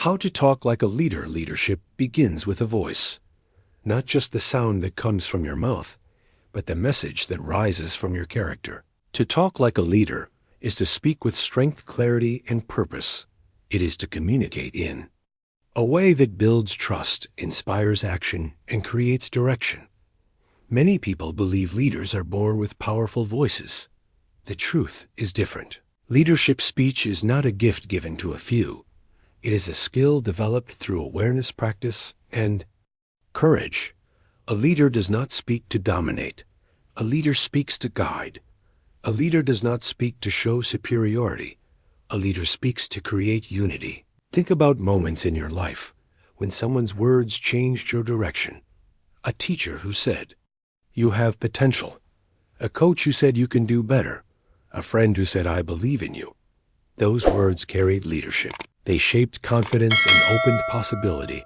How to talk like a leader. Leadership begins with a voice. Not just the sound that comes from your mouth, but the message that rises from your character. To talk like a leader is to speak with strength, clarity, and purpose. It is to communicate in a way that builds trust, inspires action, and creates direction. Many people believe leaders are born with powerful voices. The truth is different. Leadership speech is not a gift given to a few. It is a skill developed through awareness, practice, and courage. A leader does not speak to dominate. A leader speaks to guide. A leader does not speak to show superiority. A leader speaks to create unity. Think about moments in your life when someone's words changed your direction. A teacher who said, "You have potential." A coach who said, "You can do better." A friend who said, "I believe in you." Those words carried leadership. They shaped confidence and opened possibility.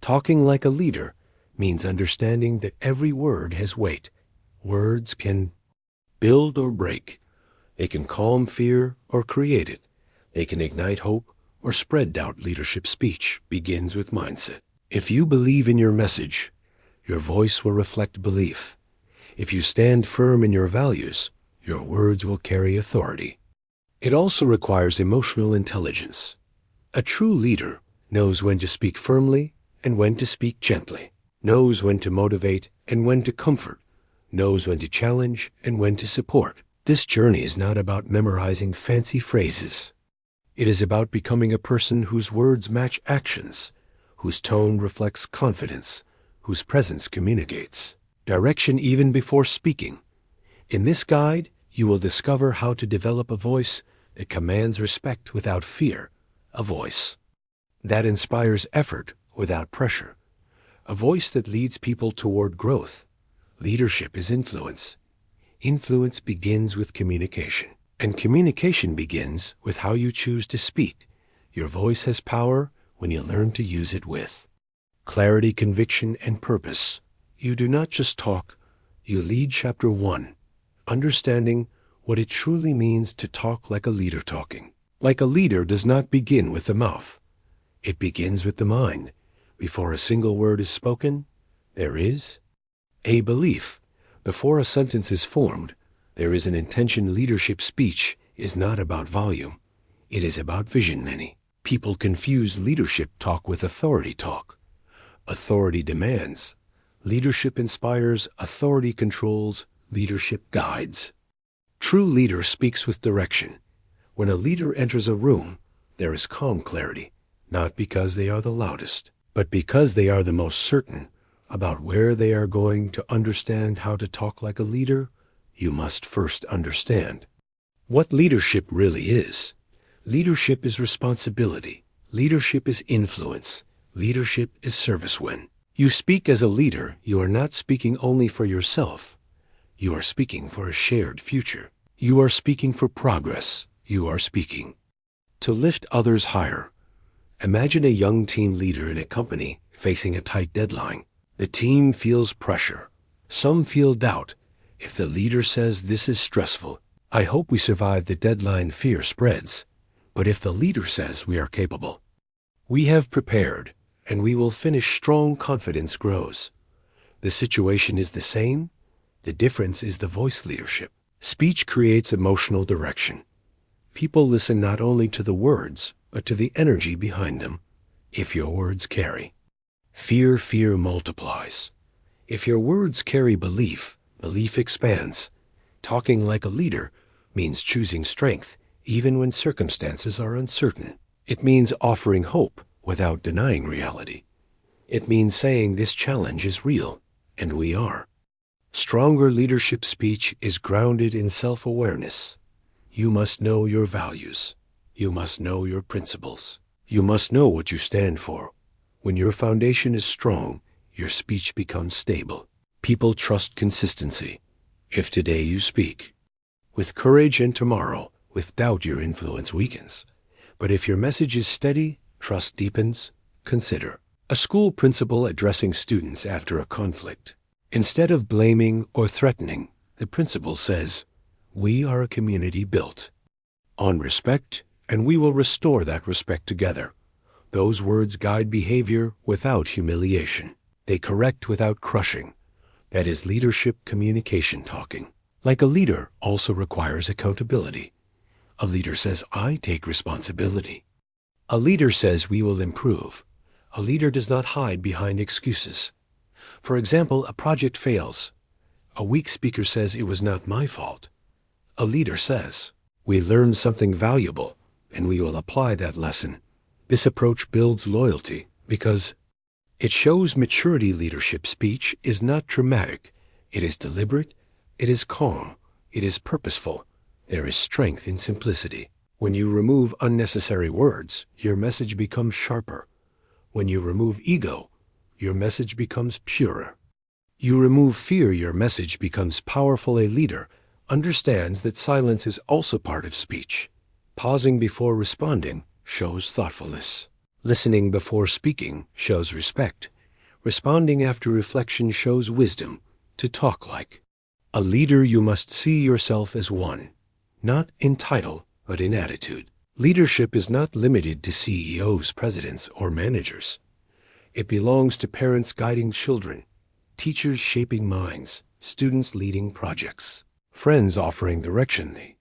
Talking like a leader means understanding that every word has weight. Words can build or break. They can calm fear or create it. They can ignite hope or spread doubt. Leadership speech begins with mindset. If you believe in your message, your voice will reflect belief. If you stand firm in your values, your words will carry authority. It also requires emotional intelligence. A true leader knows when to speak firmly and when to speak gently, knows when to motivate and when to comfort, knows when to challenge and when to support. This journey is not about memorizing fancy phrases. It is about becoming a person whose words match actions, whose tone reflects confidence, whose presence communicates direction even before speaking. In this guide, you will discover how to develop a voice that commands respect without fear, a voice that inspires effort without pressure, a voice that leads people toward growth. Leadership is influence. Influence begins with communication, and communication begins with how you choose to speak. Your voice has power when you learn to use it with clarity, conviction, and purpose. You do not just talk, you lead. Chapter 1. Understanding what it truly means to talk like a leader. Talking like a leader does not begin with the mouth. It begins with the mind. Before a single word is spoken, there is a belief. Before a sentence is formed, there is an intention. Leadership speech is not about volume. It is about vision. Many people confuse leadership talk with authority talk. Authority demands. Leadership inspires. Authority controls. Leadership guides. True leader speaks with direction. When a leader enters a room, there is calm clarity, not because they are the loudest, but because they are the most certain about where they are going. To understand how to talk like a leader, you must first understand what leadership really is. Leadership is responsibility. Leadership is influence. Leadership is service. When you speak as a leader, you are not speaking only for yourself. You are speaking for a shared future. You are speaking for progress. You are speaking to lift others higher. Imagine a young team leader in a company facing a tight deadline. The team feels pressure. Some feel doubt. If the leader says, "This is stressful, I hope we survive the deadline," fear spreads. But if the leader says, "We are capable, we have prepared, and we will finish strong," confidence grows. The situation is the same. The difference is the voice. Leadership speech creates emotional direction. People listen not only to the words, but to the energy behind them. If your words carry fear, fear multiplies. If your words carry belief, belief expands. Talking like a leader means choosing strength even when circumstances are uncertain. It means offering hope without denying reality. It means saying, "This challenge is real, and we are." Stronger leadership speech is grounded in self-awareness. You must know your values. You must know your principles. You must know what you stand for. When your foundation is strong, your speech becomes stable. People trust consistency. If today you speak with courage and tomorrow with doubt, your influence weakens. But if your message is steady, trust deepens. Consider a school principal addressing students after a conflict. Instead of blaming or threatening, the principal says, "We are a community built on respect, and we will restore that respect together." Those words guide behavior without humiliation. They correct without crushing. That is leadership communication talking. Like a leader also requires accountability. A leader says, I take responsibility. A leader says we will improve. A leader does not hide behind excuses. For example, a project fails. A weak speaker says it was not my fault. A leader says, we learned something valuable, and we will apply that lesson. This approach builds loyalty because it shows maturity. Leadership speech is not dramatic. It is deliberate. It is calm. It is purposeful. There is strength in simplicity. When you remove unnecessary words, your message becomes sharper. When you remove ego, your message becomes purer. You remove fear, your message becomes powerful. A leader understands that silence is also part of speech. Pausing before responding shows thoughtfulness. Listening before speaking shows respect. Responding after reflection shows wisdom. To talk like a leader, you must see yourself as one, not in title, but in attitude. Leadership is not limited to CEOs, presidents, or managers. It belongs to parents guiding children, teachers shaping minds, students leading projects, friends offering direction. The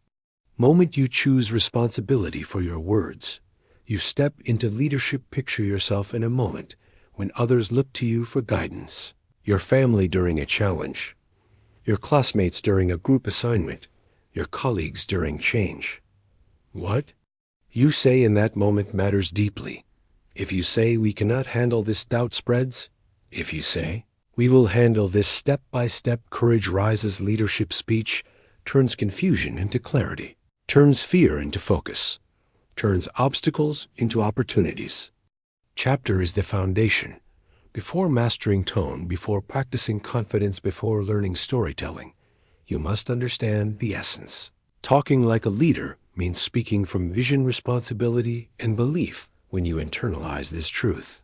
moment you choose responsibility for your words, you step into leadership. Picture yourself in a moment when others look to you for guidance. Your family during a challenge, your classmates during a group assignment, your colleagues during change. What you say in that moment matters deeply. If you say, we cannot handle this, doubt spreads. If you say, we will handle this step by step, courage rises. Leadership speech turns confusion into clarity, turns fear into focus, turns obstacles into opportunities. Chapter is the foundation. Before mastering tone, before practicing confidence, before learning storytelling, you must understand the essence. Talking like a leader means speaking from vision, responsibility, and belief. When you internalize this truth,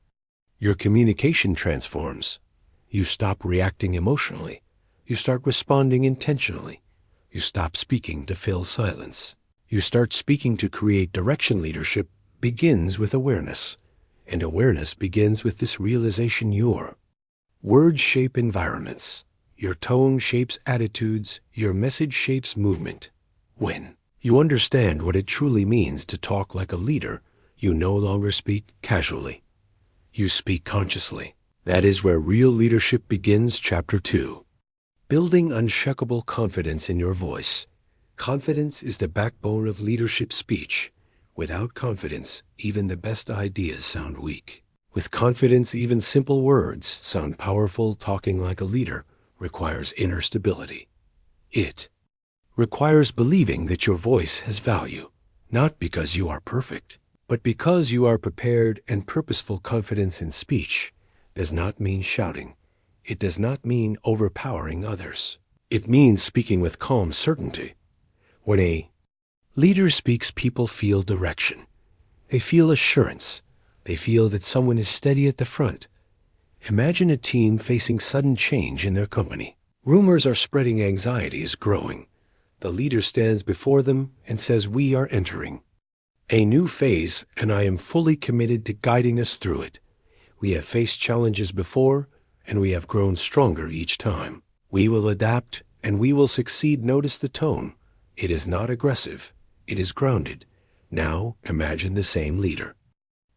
your communication transforms. You stop reacting emotionally. You start responding intentionally. You stop speaking to fill silence. You start speaking to create direction. Leadership begins with awareness, and awareness begins with this realization: your words shape environments. Your tone shapes attitudes. Your message shapes movement. When you understand what it truly means to talk like a leader, you no longer speak casually. You speak consciously. That is where real leadership begins. Chapter 2. Building unshakable confidence in your voice. Confidence is the backbone of leadership speech. Without confidence, even the best ideas sound weak. With confidence, even simple words sound powerful. Talking like a leader requires inner stability. It requires believing that your voice has value, not because you are perfect, but because you are prepared and purposeful. Confidence in speech does not mean shouting. It does not mean overpowering others. It means speaking with calm certainty. When a leader speaks, people feel direction. They feel assurance. They feel that someone is steady at the front. Imagine a team facing sudden change in their company. Rumors are spreading, anxiety is growing. The leader stands before them and says, we are entering a new phase, and I am fully committed to guiding us through it. We have faced challenges before, and we have grown stronger each time. We will adapt, and we will succeed. Notice the tone. It is not aggressive. It is grounded. Now imagine the same leader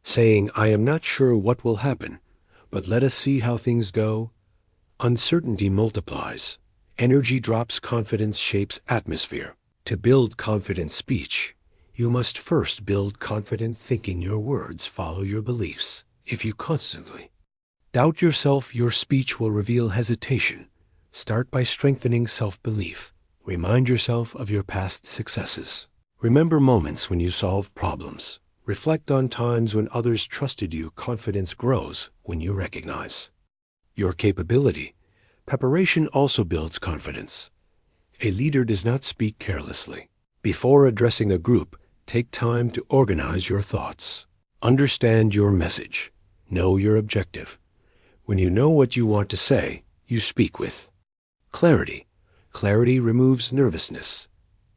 saying, I am not sure what will happen, but let us see how things go. Uncertainty multiplies. Energy drops. Confidence shapes atmosphere. To build confident speech, you must first build confident thinking. Your words follow your beliefs. If you constantly doubt yourself, your speech will reveal hesitation. Start by strengthening self-belief. Remind yourself of your past successes. Remember moments when you solved problems. Reflect on times when others trusted you. Confidence grows when you recognize your capability. Preparation also builds confidence. A leader does not speak carelessly. Before addressing a group, take time to organize your thoughts. Understand your message. Know your objective. When you know what you want to say, you speak with clarity. Clarity removes nervousness.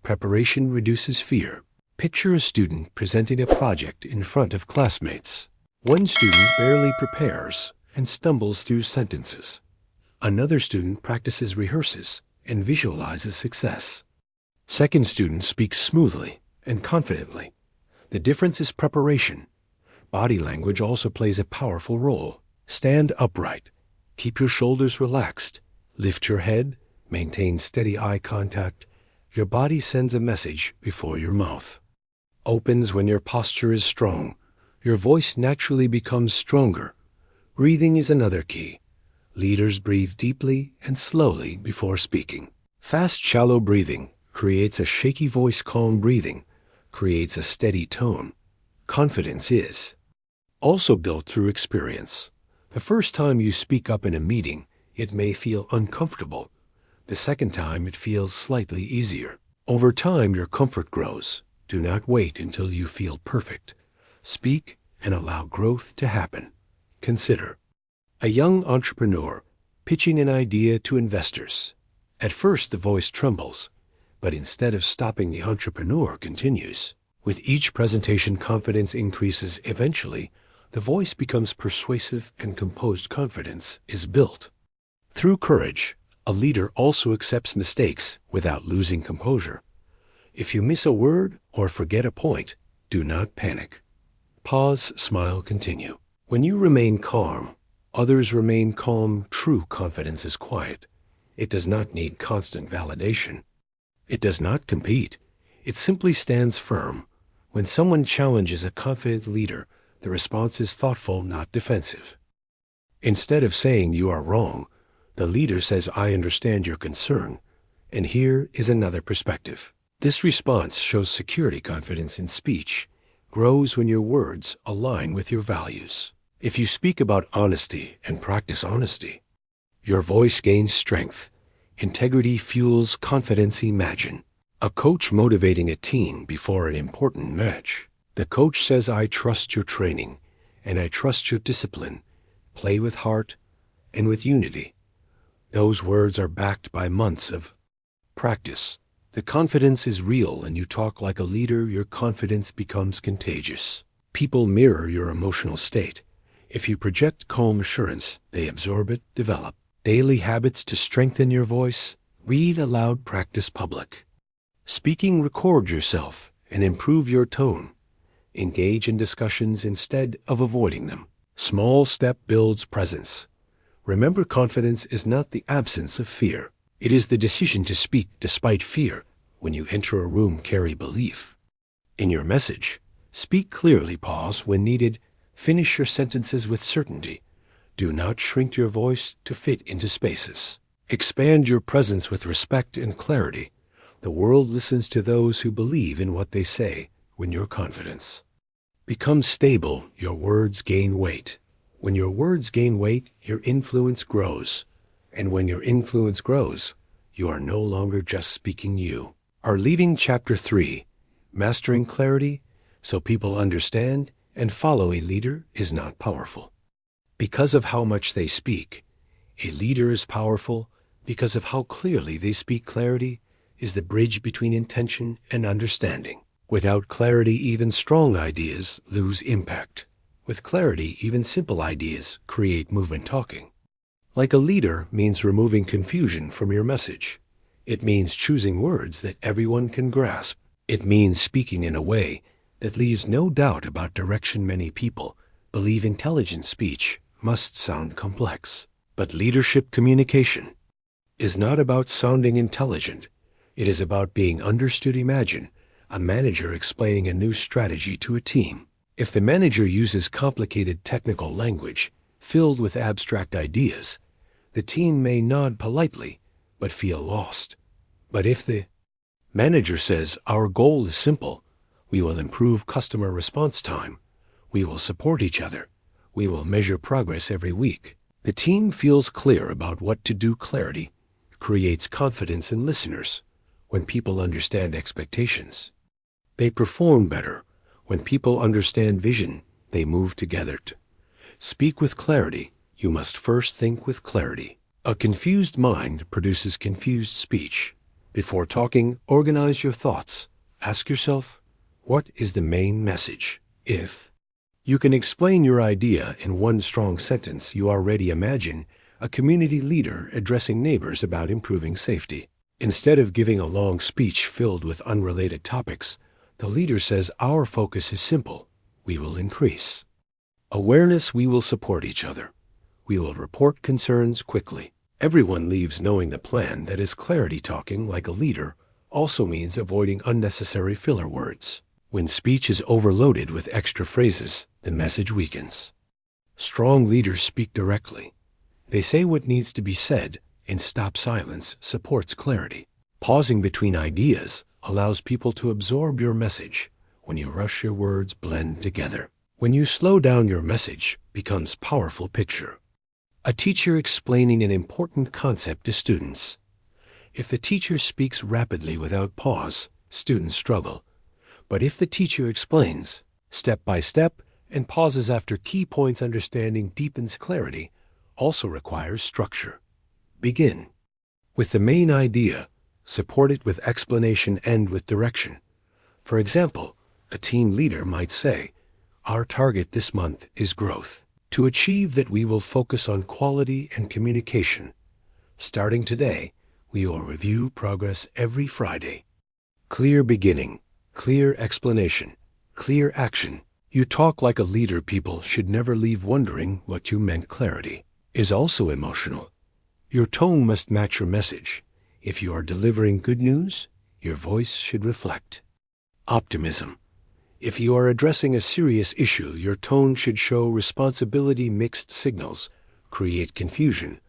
Preparation reduces fear. Picture a student presenting a project in front of classmates. One student barely prepares and stumbles through sentences. Another student practices, rehearses, and visualizes success. Second student speaks smoothly and confidently. The difference is preparation. Body language also plays a powerful role. Stand upright. Keep your shoulders relaxed. Lift your head. Maintain steady eye contact. Your body sends a message before your mouth. Opens when your posture is strong. Your voice naturally becomes stronger. Breathing is another key. Leaders breathe deeply and slowly before speaking. Fast, shallow breathing creates a shaky voice. Calm breathing creates a steady tone. Confidence is also built through experience. The first time you speak up in a meeting, it may feel uncomfortable. The second time, it feels slightly easier. Over time, your comfort grows. Do not wait until you feel perfect. Speak and allow growth to happen. Consider a young entrepreneur pitching an idea to investors. At first, the voice trembles, but instead of stopping, the entrepreneur continues. With each presentation, confidence increases. Eventually, the voice becomes persuasive and composed. Confidence is built through courage. A leader also accepts mistakes without losing composure. If you miss a word or forget a point, do not panic. Pause, smile, continue. When you remain calm, others remain calm. True confidence is quiet. It does not need constant validation. It does not compete. It simply stands firm. When someone challenges a confident leader, the response is thoughtful, not defensive. Instead of saying you are wrong, the leader says, I understand your concern, and here is another perspective. This response shows security. Confidence in speech grows when your words align with your values. If you speak about honesty and practice honesty, your voice gains strength. Integrity fuels confidence. Imagine a coach motivating a team before an important match. The coach says, I trust your training, and I trust your discipline. Play with heart and with unity. Those words are backed by months of practice. The confidence is real, and you talk like a leader. Your confidence becomes contagious. People mirror your emotional state. If you project calm assurance, they absorb it. Develop daily habits to strengthen your voice. Read aloud, practice public speaking, record yourself, and improve your tone. Engage in discussions instead of avoiding them. Small step builds presence. Remember, confidence is not the absence of fear. It is the decision to speak despite fear. When you enter a room, carry belief. In your message, speak clearly. Pause when needed. Finish your sentences with certainty. Do not shrink your voice to fit into spaces. Expand your presence with respect and clarity. The world listens to those who believe in what they say. When your confidence becomes stable, your words gain weight. When your words gain weight, your influence grows. And when your influence grows, you are no longer just speaking, you are leading. Chapter 3, Mastering Clarity so people understand and follow. A leader is not powerful because of how much they speak. A leader is powerful because of how clearly they speak. Clarity is the bridge between intention and understanding. Without clarity, even strong ideas lose impact. With clarity, even simple ideas create movement. Talking like a leader means removing confusion from your message. It means choosing words that everyone can grasp. It means speaking in a way that leaves no doubt about direction. Many people believe intelligent speech must sound complex. But leadership communication is not about sounding intelligent. It is about being understood. Imagine a manager explaining a new strategy to a team. If the manager uses complicated technical language filled with abstract ideas, the team may nod politely but feel lost. But if the manager says, our goal is simple, we will improve customer response time, we will support each other, we will measure progress every week, the team feels clear about what to do. Clarity creates confidence in listeners. When people understand expectations, they perform better. When people understand vision, they move together. To speak with clarity, you must first think with clarity. A confused mind produces confused speech. Before talking, organize your thoughts. Ask yourself, what is the main message? If You can explain your idea in one strong sentence. You already imagine a community leader addressing neighbors about improving safety. Instead of giving a long speech filled with unrelated topics, the leader says, "Our focus is simple. We will increase awareness. We will support each other. We will report concerns quickly." Everyone leaves knowing the plan. That is clarity. Talking like a leader also means avoiding unnecessary filler words. When speech is overloaded with extra phrases, the message weakens. Strong leaders speak directly. They say what needs to be said, and stop silence supports clarity. Pausing between ideas allows people to absorb your message. When you rush, your words blend together. When you slow down, your message becomes powerful picture. A teacher explaining an important concept to students. If the teacher speaks rapidly without pause, students struggle. But if the teacher explains step by step and pauses after key points, understanding deepens. Clarity also requires structure. Begin with the main idea, support it with explanation, end with direction. For example, a team leader might say, "Our target this month is growth. To achieve that, we will focus on quality and communication. Starting today, we will review progress every Friday." Clear beginning, clear explanation, clear action. You talk like a leader. People should never leave wondering what you meant. Clarity is also emotional. Your tone must match your message. If you are delivering good news, your voice should reflect optimism. If you are addressing a serious issue, your tone should show responsibility. Mixed signals create confusion.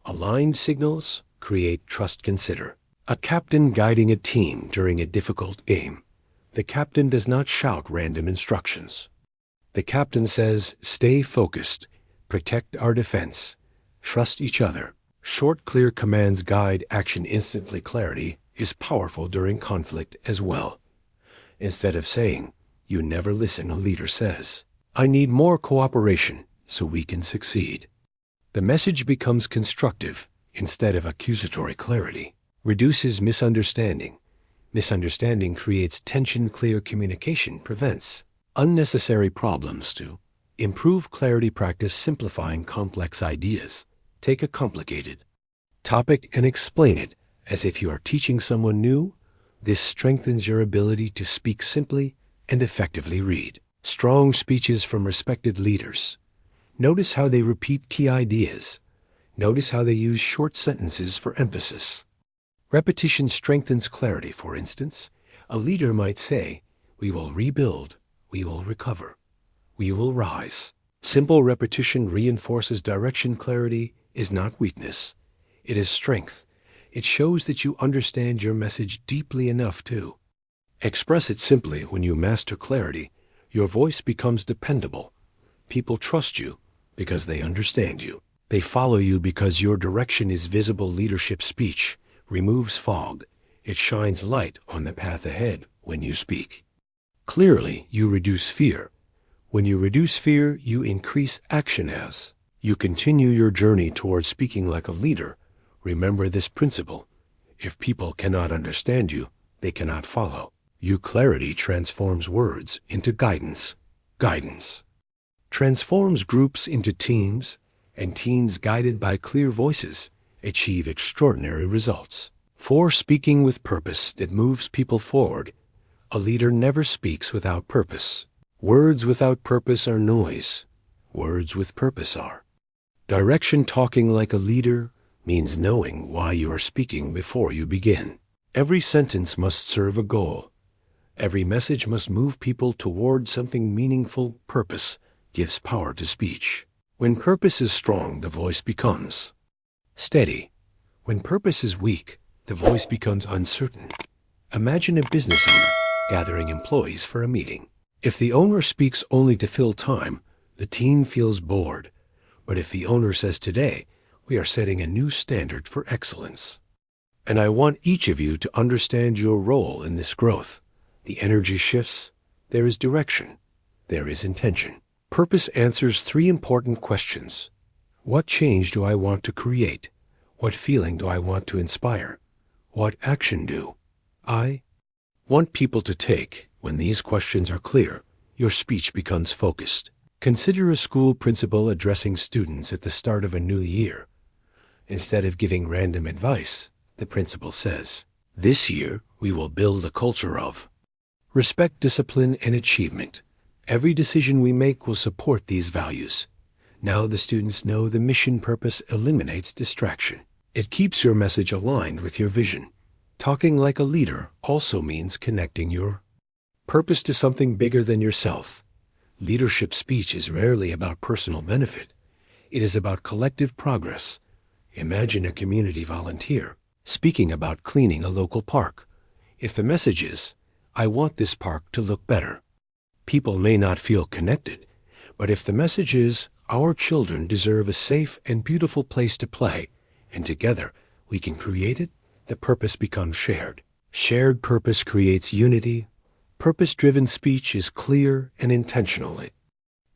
Aligned signals create trust. Consider a captain guiding a team during a difficult game. The captain does not shout random instructions. The captain says, "Stay focused, protect our defense, trust each other." Short, clear commands guide action instantly. Clarity is powerful during conflict as well. Instead of saying, "You never listen," a leader says, "I need more cooperation so we can succeed." The message becomes constructive instead of accusatory. Clarity reduces misunderstanding. Misunderstanding creates tension. Clear communication prevents unnecessary problems. To improve clarity, practice simplifying complex ideas. Take a complicated topic and explain it as if you are teaching someone new. This strengthens your ability to speak simply and effectively. Read strong speeches from respected leaders. Notice how they repeat key ideas. Notice how they use short sentences for emphasis. Repetition strengthens clarity. For instance, a leader might say, "We will rebuild, we will recover, we will rise." Simple repetition reinforces direction. Clarity is not weakness. It is strength. It shows that you understand your message deeply enough to express it simply. When you master clarity, your voice becomes dependable. People trust you because they understand you. They follow you because your direction is visible. Leadership speech removes fog. It shines light on the path ahead. When you speak clearly, you reduce fear. When you reduce fear, you increase action. As you continue your journey towards speaking like a leader, remember this principle. If people cannot understand you, they cannot follow you. Clarity transforms words into guidance. Guidance transforms groups into teams, and teams guided by clear voices achieve extraordinary results. For speaking with purpose that moves people forward. A leader never speaks without purpose. Words without purpose are noise. Words with purpose are direction. Talking like a leader means knowing why you are speaking before you begin. Every sentence must serve a goal. Every message must move people toward something meaningful. Purpose gives power to speech. When purpose is strong, the voice becomes steady. When purpose is weak, the voice becomes uncertain. Imagine a business owner gathering employees for a meeting. If the owner speaks only to fill time, the team feels bored. But if the owner says, "Today, we are setting a new standard for excellence, and I want each of you to understand your role in this growth," the energy shifts. There is direction. There is intention. Purpose answers three important questions. What change do I want to create? What feeling do I want to inspire? What action do I want people to take? When these questions are clear, your speech becomes focused. Consider a school principal addressing students at the start of a new year. Instead of giving random advice, the principal says, "This year, we will build a culture of respect, discipline, and achievement. Every decision we make will support these values." Now the students know the mission purpose eliminates distraction. It keeps your message aligned with your vision. Talking like a leader also means connecting your purpose to something bigger than yourself. Leadership speech is rarely about personal benefit. It is about collective progress. Imagine a community volunteer speaking about cleaning a local park. If the message is, "I want this park to look better," people may not feel connected. But if the message is, "Our children deserve a safe and beautiful place to play, and together we can create it," the purpose becomes shared. Shared purpose creates unity. Purpose-driven speech is clear and intentional. It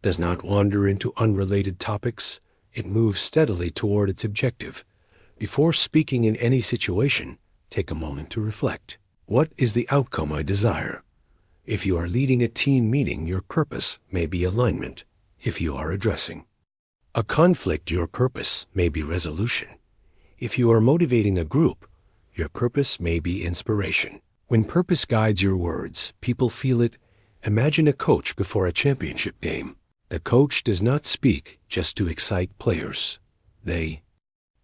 does not wander into unrelated topics. It moves steadily toward its objective. Before speaking in any situation, take a moment to reflect. What is the outcome I desire? If you are leading a team meeting, your purpose may be alignment. If you are addressing a conflict, your purpose may be resolution. If you are motivating a group, your purpose may be inspiration. When purpose guides your words, people feel it. Imagine a coach before a championship game. The coach does not speak just to excite players.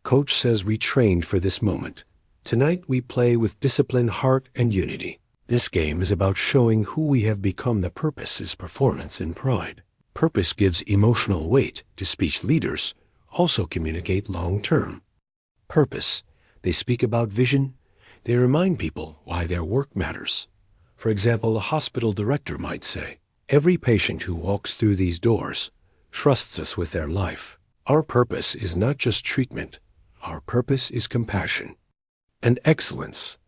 Coach says, "We trained for this moment. Tonight we play with discipline, heart, and unity." This game is about showing who we have become. The purpose is performance and pride. Purpose gives emotional weight to speech. Leaders also communicate long-term purpose. They speak about vision. They remind people why their work matters. For example, a hospital director might say, "Every patient who walks through these doors trusts us with their life." Our purpose is not just treatment. Our purpose is compassion and excellence.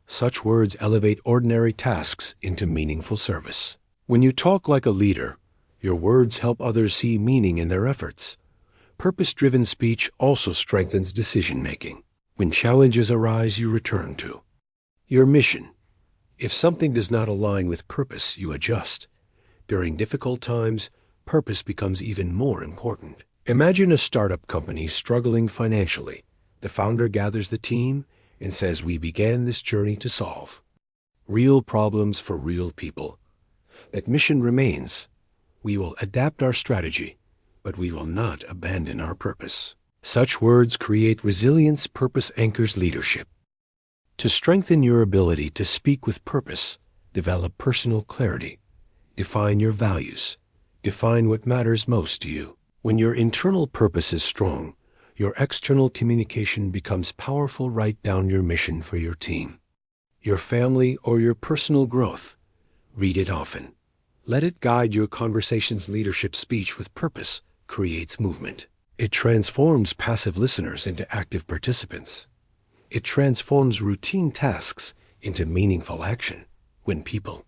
Such words elevate ordinary tasks into meaningful service. When you talk like a leader, your words help others see meaning in their efforts. Purpose-driven speech also strengthens decision-making. When challenges arise, you return to your mission. If something does not align with purpose, you adjust. During difficult times, purpose becomes even more important. Imagine a startup company struggling financially. The founder gathers the team and says, "We began this journey to solve real problems for real people." That mission remains. We will adapt our strategy, but we will not abandon our purpose. Such words create resilience. Purpose anchors leadership. To strengthen your ability to speak with purpose, develop personal clarity. Define your values. Define what matters most to you. When your internal purpose is strong, your external communication becomes powerful. Write down your mission for your team, your family, or your personal growth. Read it often. Let it guide your conversations. Leadership speech with purpose creates movement. It transforms passive listeners into active participants. It transforms routine tasks into meaningful action. When people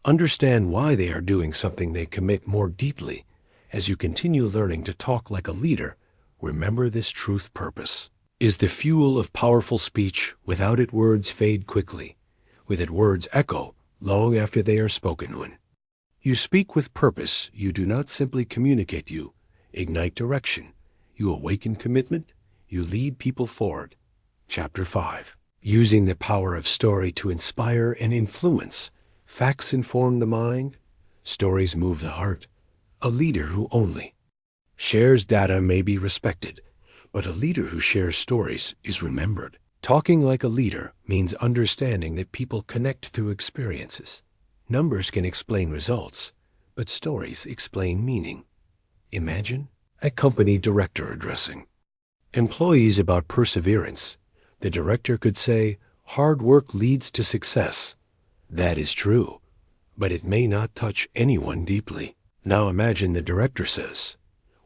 understand why they are doing something, they commit more deeply. As you continue learning to talk like a leader, remember this truth: purpose is the fuel of powerful speech. Without it, words fade quickly. With it, words echo long after they are spoken. When you speak with purpose, you do not simply communicate, you ignite direction. You awaken commitment. You lead people forward. Chapter 5. Using the power of story to inspire and influence. Facts inform the mind. Stories move the heart. A leader who only shares data may be respected, but a leader who shares stories is remembered. Talking like a leader means understanding that people connect through experiences. Numbers can explain results, but stories explain meaning. Imagine a company director addressing employees about perseverance. The director could say, "Hard work leads to success." That is true, but it may not touch anyone deeply. Now imagine the director says,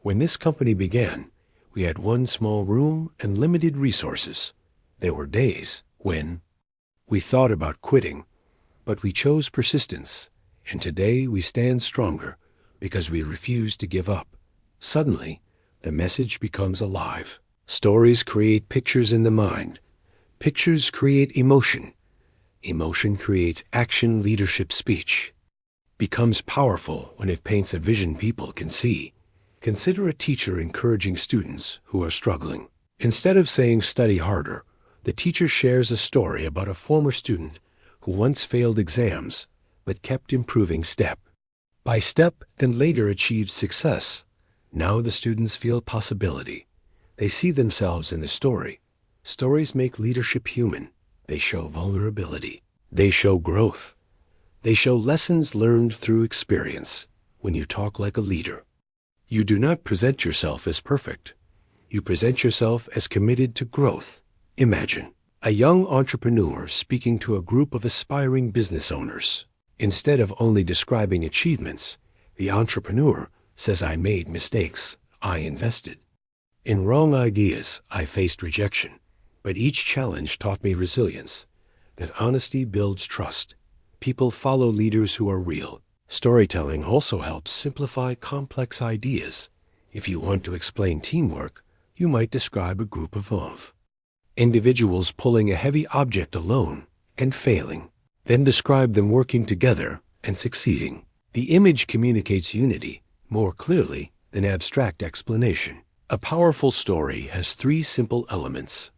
"When this company began, we had one small room and limited resources. There were days when we thought about quitting, but we chose persistence. And today we stand stronger because we refuse to give up." Suddenly, the message becomes alive. Stories create pictures in the mind. Pictures create emotion. Emotion creates action. Leadership speech becomes powerful when it paints a vision people can see. Consider a teacher encouraging students who are struggling. Instead of saying study harder, the teacher shares a story about a former student who once failed exams but kept improving step by step and later achieved success. Now the students feel possibility. They see themselves in the story. Stories make leadership human. They show vulnerability. They show growth. They show lessons learned through experience. When you talk like a leader, you do not present yourself as perfect. You present yourself as committed to growth. Imagine a young entrepreneur speaking to a group of aspiring business owners. Instead of only describing achievements, the entrepreneur says, I made mistakes. I invested in wrong ideas. I faced rejection. But each challenge taught me resilience. That honesty builds trust. People follow leaders who are real. Storytelling also helps simplify complex ideas. If you want to explain teamwork, you might describe a group of individuals pulling a heavy object alone and failing. Then describe them working together and succeeding. The image communicates unity more clearly than abstract explanation. A powerful story has three simple elements: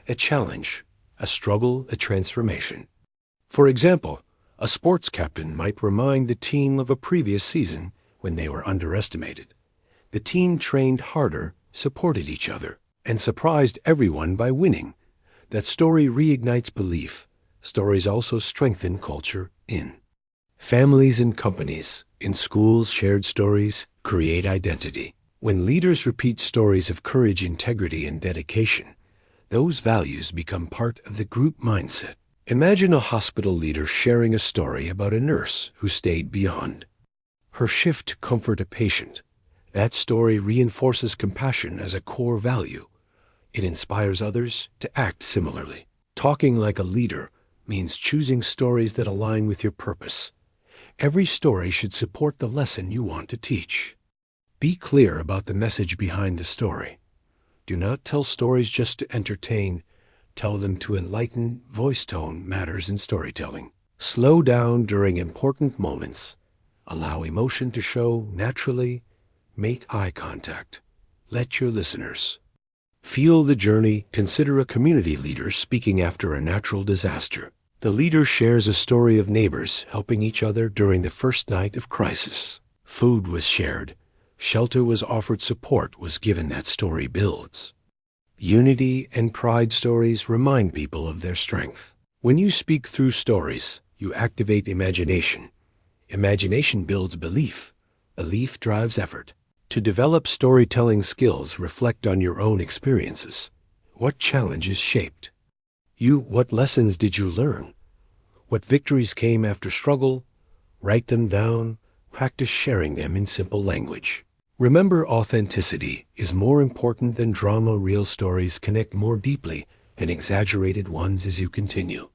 a challenge, a struggle, a transformation. For example, a sports captain might remind the team of a previous season when they were underestimated. The team trained harder, supported each other, and surprised everyone by winning. That story reignites belief. Stories also strengthen culture in families and companies. In schools, shared stories create identity. When leaders repeat stories of courage, integrity, and dedication, those values become part of the group mindset. Imagine a hospital leader sharing a story about a nurse who stayed beyond her shift to comfort a patient. That story reinforces compassion as a core value. It inspires others to act similarly. Talking like a leader means choosing stories that align with your purpose. Every story should support the lesson you want to teach. Be clear about the message behind the story. Do not tell stories just to entertain. Tell them to enlighten. Voice tone matters in storytelling. Slow down during important moments. Allow emotion to show naturally. Make eye contact. Let your listeners feel the journey. Consider a community leader speaking after a natural disaster. The leader shares a story of neighbors helping each other during the first night of crisis. Food was shared. Shelter was offered. Support was given. That story builds unity, and pride stories remind people of their strength. When you speak through stories, you activate imagination. Imagination builds belief. Belief drives effort. To develop storytelling skills, reflect on your own experiences. What challenges shaped you? What lessons did you learn? What victories came after struggle? Write them down. Practice sharing them in simple language. Remember, authenticity is more important than drama. Real stories connect more deeply than exaggerated ones. As you continue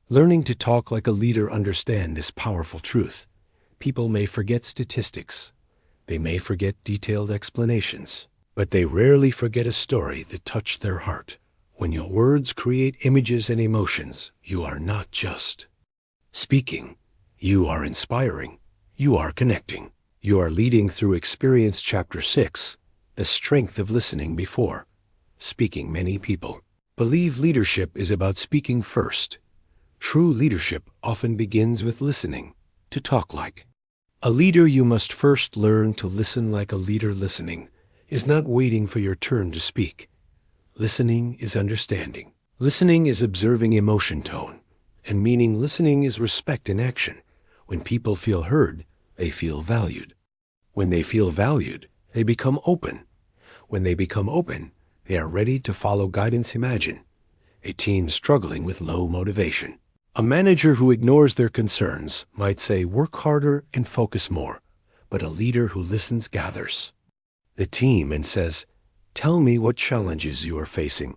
learning to talk like a leader, understand this powerful truth. People may forget statistics. They may forget detailed explanations, but they rarely forget a story that touched their heart. When your words create images and emotions, you are not just speaking. You are inspiring. You are connecting. You are leading through experience. Chapter 6. The strength of listening before speaking. Many people believe leadership is about speaking first. True leadership often begins with listening. To talk like a leader, you must first learn to listen like a leader. Listening is not waiting for your turn to speak. Listening is understanding. Listening is observing emotion, tone, and meaning. Listening is respect in action. When people feel heard, they feel valued. When they feel valued, they become open. When they become open, they are ready to follow guidance. Imagine a team struggling with low motivation. A manager who ignores their concerns might say, work harder and focus more. But a leader who listens gathers the team and says, tell me what challenges you are facing.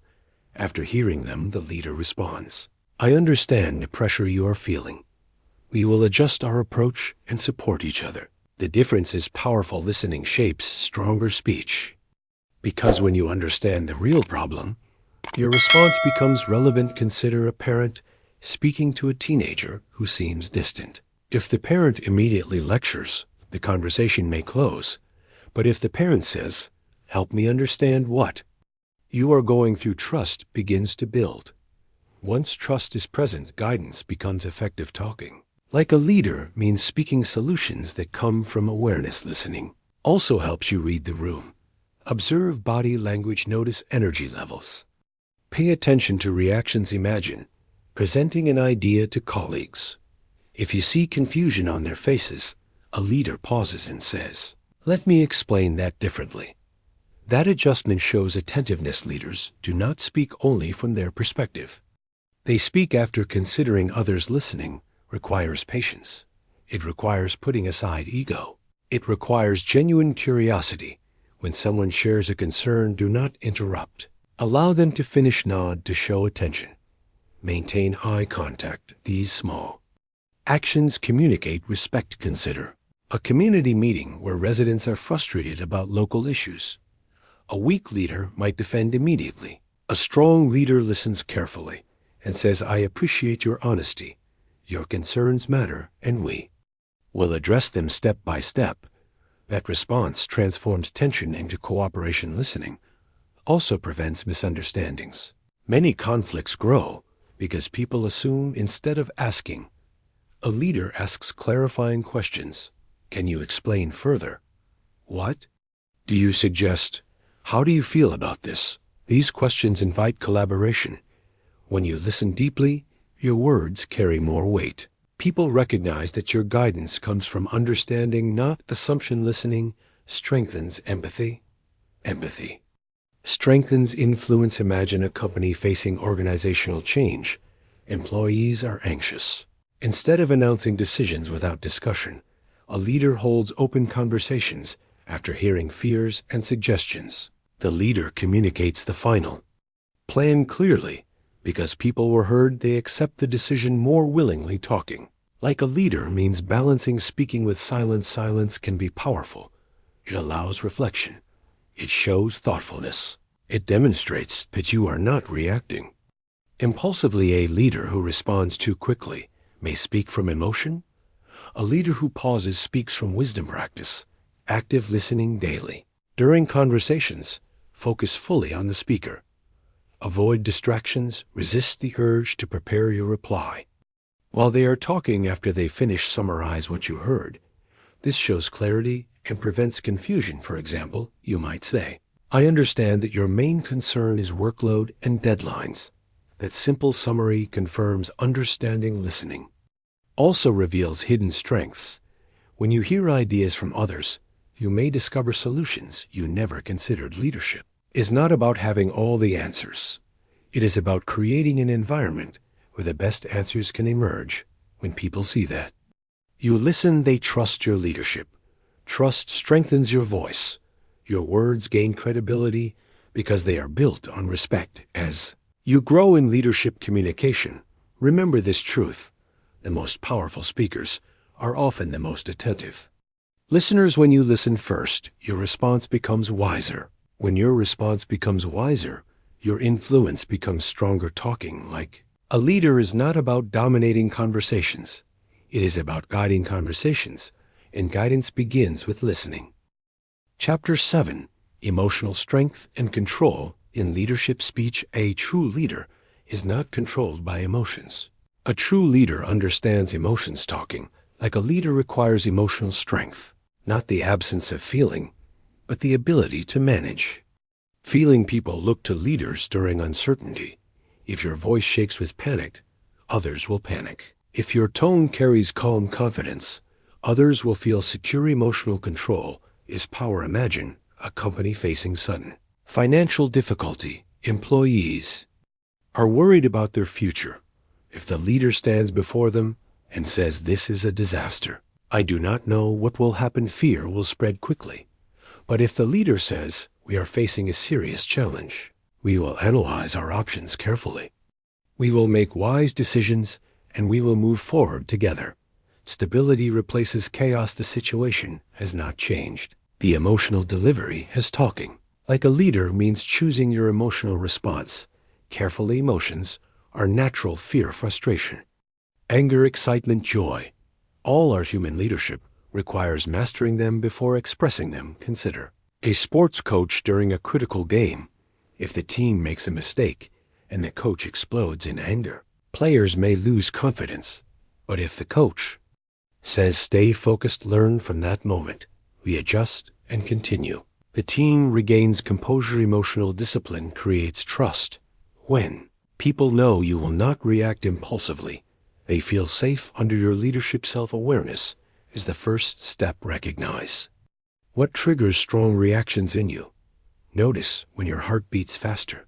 After hearing them, the leader responds, I understand the pressure you are feeling. We will adjust our approach and support each other. The difference is powerful. Listening shapes stronger speech. Because when you understand the real problem, your response becomes relevant. Consider a parent speaking to a teenager who seems distant. If the parent immediately lectures, the conversation may close. But if the parent says, "Help me understand what you are going through," trust begins to build. Once trust is present, guidance becomes effective talking. Like a leader means speaking solutions that come from awareness. Listening also helps you read the room. Observe body language, notice energy levels. Pay attention to reactions. Imagine presenting an idea to colleagues. If you see confusion on their faces, a leader pauses and says, "Let me explain that differently." That adjustment shows attentiveness. Leaders do not speak only from their perspective. They speak after considering others. Listening requires patience. It requires putting aside ego. It requires genuine curiosity. When someone shares a concern, do not interrupt. Allow them to finish. Nod to show attention. Maintain eye contact. These small actions communicate respect. Consider a community meeting where residents are frustrated about local issues. A weak leader might defend immediately. A strong leader listens carefully and says, "I appreciate your honesty. Your concerns matter, and we will address them step by step." That response transforms tension into cooperation. Listening also prevents misunderstandings. Many conflicts grow because people assume instead of asking. A leader asks clarifying questions. "Can you explain further?" "What do you suggest?" "How do you feel about this?" These questions invite collaboration. When you listen deeply, your words carry more weight. People recognize that your guidance comes from understanding, not assumption. Listening strengthens empathy. Empathy strengthens influence. Imagine a company facing organizational change. Employees are anxious. Instead of announcing decisions without discussion, a leader holds open conversations after hearing fears and suggestions. The leader communicates the final plan clearly. Because people were heard, they accept the decision more willingly. Talking like a leader means balancing speaking with silence. Silence can be powerful. It allows reflection. It shows thoughtfulness. It demonstrates that you are not reacting impulsively. A leader who responds too quickly may speak from emotion. A leader who pauses speaks from wisdom. Practice active listening daily. During conversations, focus fully on the speaker. Avoid distractions. Resist the urge to prepare your reply. While they are talking, after they finish, summarize what you heard. This shows clarity and prevents confusion. For example, you might say, "I understand that your main concern is workload and deadlines." That simple summary confirms understanding. Listening also reveals hidden strengths. When you hear ideas from others, you may discover solutions you never considered. Leadership is not about having all the answers. It is about creating an environment where the best answers can emerge. When people see that you listen, they trust your leadership. Trust strengthens your voice. Your words gain credibility because they are built on respect. As you grow in leadership communication, remember this truth: the most powerful speakers are often the most attentive listeners. When you listen first, your response becomes wiser. When your response becomes wiser, your influence becomes stronger. Talking like a leader is not about dominating conversations. It is about guiding conversations, and guidance begins with listening. Chapter 7: Emotional Strength and Control in Leadership Speech. A true leader is not controlled by emotions. A true leader understands emotions. Talking like a leader requires emotional strength, not the absence of feeling, but the ability to manage feeling. People look to leaders during uncertainty. If your voice shakes with panic, others will panic. If your tone carries calm confidence, others will feel secure. Emotional control is power. Imagine a company facing sudden financial difficulty. Employees are worried about their future. If the leader stands before them and says, "This is a disaster. I do not know what will happen," fear will spread quickly. But if the leader says, "We are facing a serious challenge. We will analyze our options carefully. We will make wise decisions, and we will move forward together," stability replaces chaos. The situation has not changed. The emotional delivery has talking like a leader means choosing your emotional response carefully. Emotions are natural: fear, frustration, anger, excitement, joy. All our human leadership requires mastering them before expressing them. Consider a sports coach during a critical game. If the team makes a mistake and the coach explodes in anger, players may lose confidence. But if the coach says, "Stay focused, learn from that moment, readjust, and continue," the team regains composure. Emotional discipline creates trust. When people know you will not react impulsively, they feel safe under your leadership. Self-awareness is the first step. Recognize what triggers strong reactions in you. Notice when your heart beats faster.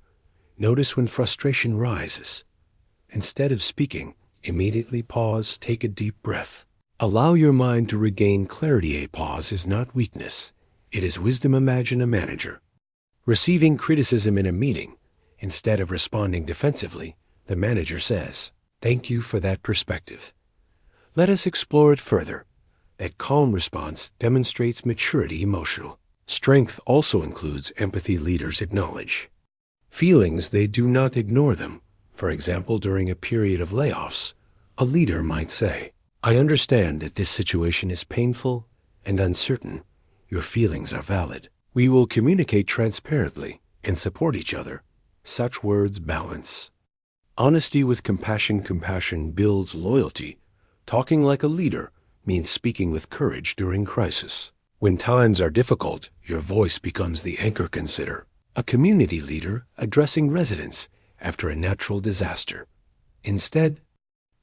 Notice when frustration rises. Instead of speaking, immediately pause, take a deep breath. Allow your mind to regain clarity. A pause is not weakness. It is wisdom. Imagine a manager receiving criticism in a meeting. Instead of responding defensively, the manager says, "Thank you for that perspective. Let us explore it further." That calm response demonstrates maturity. Emotional strength also includes empathy. Leaders acknowledge feelings, they do not ignore them. For example, during a period of layoffs, a leader might say, "I understand that this situation is painful and uncertain. Your feelings are valid. We will communicate transparently and support each other." Such words balance honesty with compassion. Compassion builds loyalty. Talking like a leader means speaking with courage during crisis. When times are difficult, your voice becomes the anchor. Consider a community leader addressing residents after a natural disaster. Instead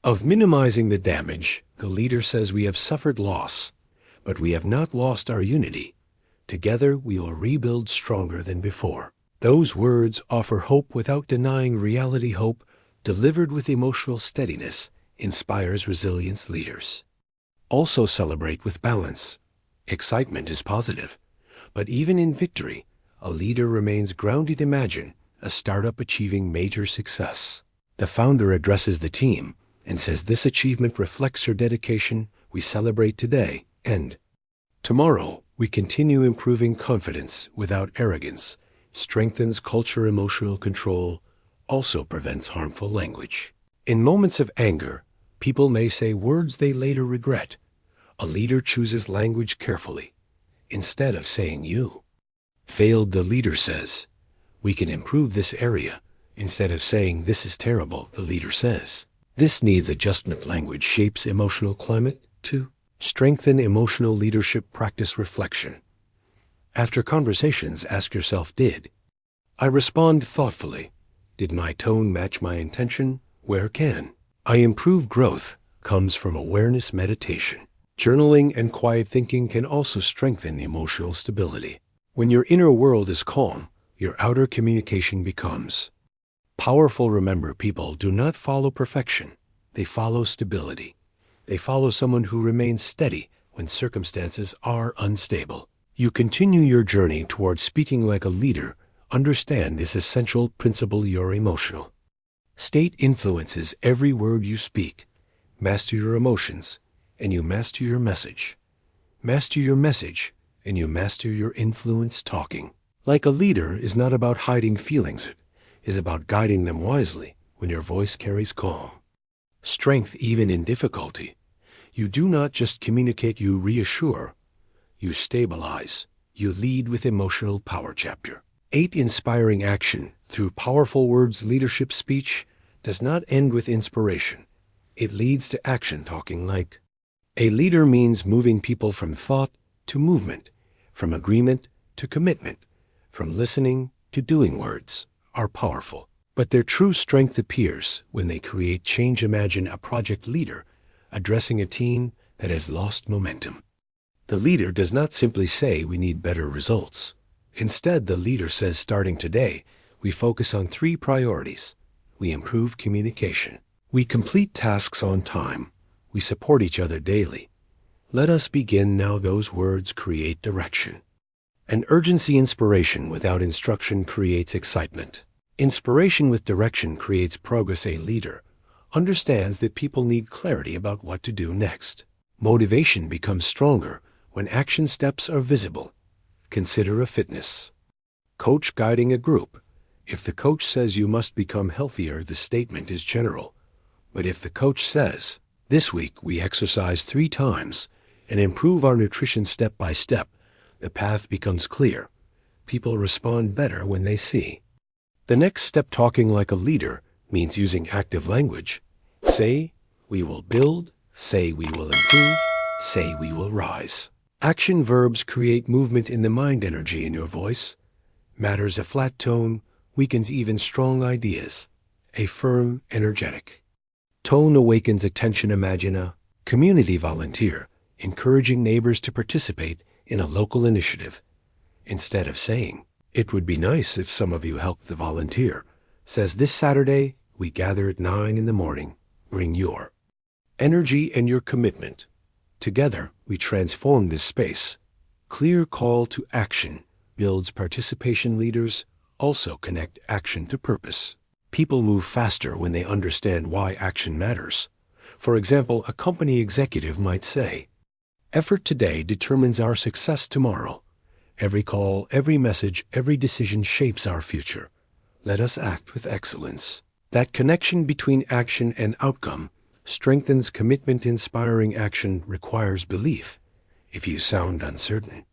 of minimizing the damage, the leader says, "We have suffered loss, but we have not lost our unity. Together we will rebuild stronger than before." Those words offer hope without denying reality. Hope, delivered with emotional steadiness, inspires resilience. Leaders also celebrate with balance. Excitement is positive, but even in victory, a leader remains grounded. Imagine a startup achieving major success. The founder addresses the team and says, "This achievement reflects your dedication. We celebrate today, and tomorrow we continue improving." Confidence without arrogance strengthens culture. Emotional control also prevents harmful language. In moments of anger, people may say words they later regret. A leader chooses language carefully. Instead of saying "you failed," the leader says, "We can improve this area." Instead of saying "This is terrible," the leader says, "This needs adjustment." Language shapes emotional climate. To strengthen emotional leadership, practice reflection. After conversations, ask yourself, did I respond thoughtfully? Did my tone match my intention? Where can I improve? Growth comes from awareness. Meditation, journaling, and quiet thinking can also strengthen emotional stability. When your inner world is calm, your outer communication becomes powerful. Remember, people do not follow perfection. They follow stability. They follow someone who remains steady when circumstances are unstable. You continue your journey towards speaking like a leader. Understand this essential principle: your emotional state influences every word you speak. Master your emotions, and you master your message. Master your message, and you master your influence. Talking like a leader is not about hiding feelings. It is about guiding them wisely. When your voice carries calm, strength, even in difficulty, you do not just communicate, you reassure. You stabilize. You lead with emotional power. Chapter 8: Inspiring action through powerful words. Leadership speech does not end with inspiration. It leads to action. Talking like a leader means moving people from thought to movement, from agreement to commitment, from listening to doing. Words are powerful, but their true strength appears when they create change. Imagine a project leader addressing a team that has lost momentum. The leader does not simply say, "We need better results." Instead, the leader says, "Starting today, we focus on 3 priorities. We improve communication. We complete tasks on time. We support each other daily. Let us begin now." Those words create direction. An urgency. Inspiration without instruction creates excitement. Inspiration with direction creates progress. A leader understands that people need clarity about what to do next. Motivation becomes stronger when action steps are visible. Consider a fitness coach guiding a group. If the coach says you must become healthier, the statement is general. But if the coach says, This week, we exercise 3 times and improve our nutrition step by step. The path becomes clear. People respond better when they see. The next step, talking like a leader, means using active language. Say, we will build. Say, we will improve. Say, we will rise. Action verbs create movement in the mind. Energy in your voice matters. A flat tone weakens even strong ideas. A firm, energetic tone awakens attention. Imagine a community volunteer encouraging neighbors to participate in a local initiative. Instead of saying, "It would be nice if some of you helped," the volunteer says, "This Saturday, we gather at 9 in the morning. Bring your energy and your commitment. Together, we transform this space." Clear call to action builds participation. Leaders also connect action to purpose. People move faster when they understand why action matters. For example, a company executive might say, "Effort today determines our success tomorrow. Every call, every message, every decision shapes our future. Let us act with excellence." That connection between action and outcome strengthens commitment. Inspiring action requires belief. If you sound uncertain,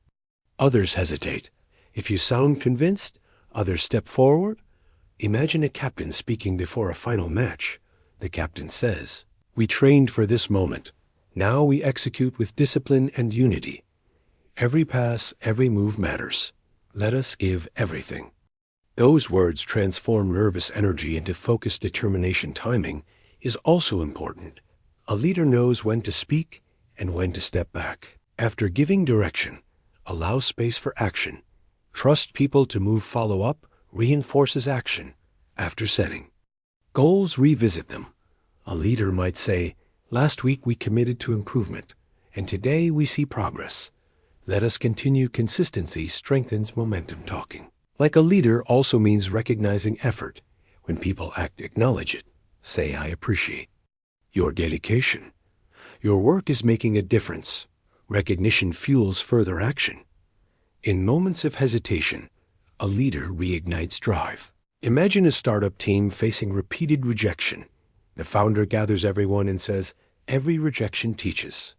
others hesitate. If you sound convinced, others step forward. Imagine a captain speaking before a final match. The captain says, "We trained for this moment. Now we execute with discipline and unity. Every pass, every move matters. Let us give everything." Those words transform nervous energy into focused determination. Timing is also important. A leader knows when to speak and when to step back. After giving direction, allow space for action. Trust people to move. Follow up reinforces action. After setting goals, revisit them. A leader might say, "Last week we committed to improvement, and today we see progress. Let us continue." Consistency strengthens momentum. Talking like a leader also means recognizing effort. When people act, acknowledge it. Say, "I appreciate your dedication. Your work is making a difference." Recognition fuels further action. In moments of hesitation, a leader reignites drive. Imagine a startup team facing repeated rejection. The founder gathers everyone and says, "Every rejection teaches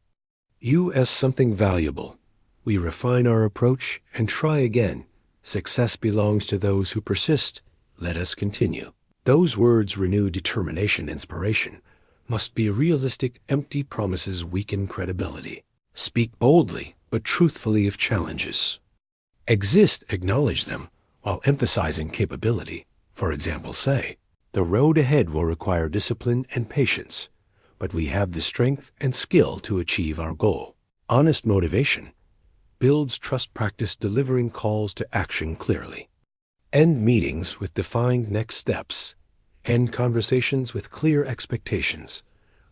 you as something valuable. We refine our approach and try again. Success belongs to those who persist. Let us continue." Those words renew determination. Inspiration must be realistic. Empty promises weaken credibility. Speak boldly, but truthfully. If challenges exist, acknowledge them while emphasizing capability. For example, say, "The road ahead will require discipline and patience, but we have the strength and skill to achieve our goal." Honest motivation builds trust. Practice delivering calls to action clearly. End meetings with defined next steps. End conversations with clear expectations.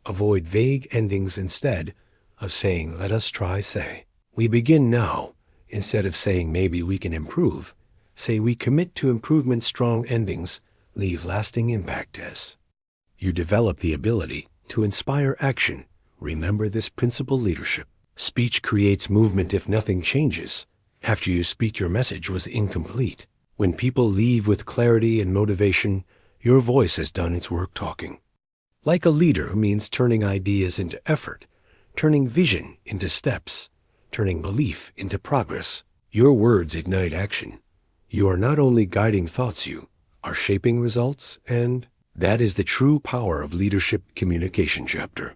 Avoid vague endings. Instead of saying, "Let us try," say, "We begin now." Instead of saying, "Maybe we can improve," say, "We commit to improvement." Strong endings leave lasting impact. As you develop the ability to inspire action, remember this principle: leadership speech creates movement. If nothing changes after you speak, your message was incomplete. When people leave with clarity and motivation, your voice has done its work. Talking like a leader means turning ideas into effort, turning vision into steps, turning belief into progress. Your words ignite action. You are not only guiding thoughts, you are shaping results, and that is the true power of leadership communication. Chapter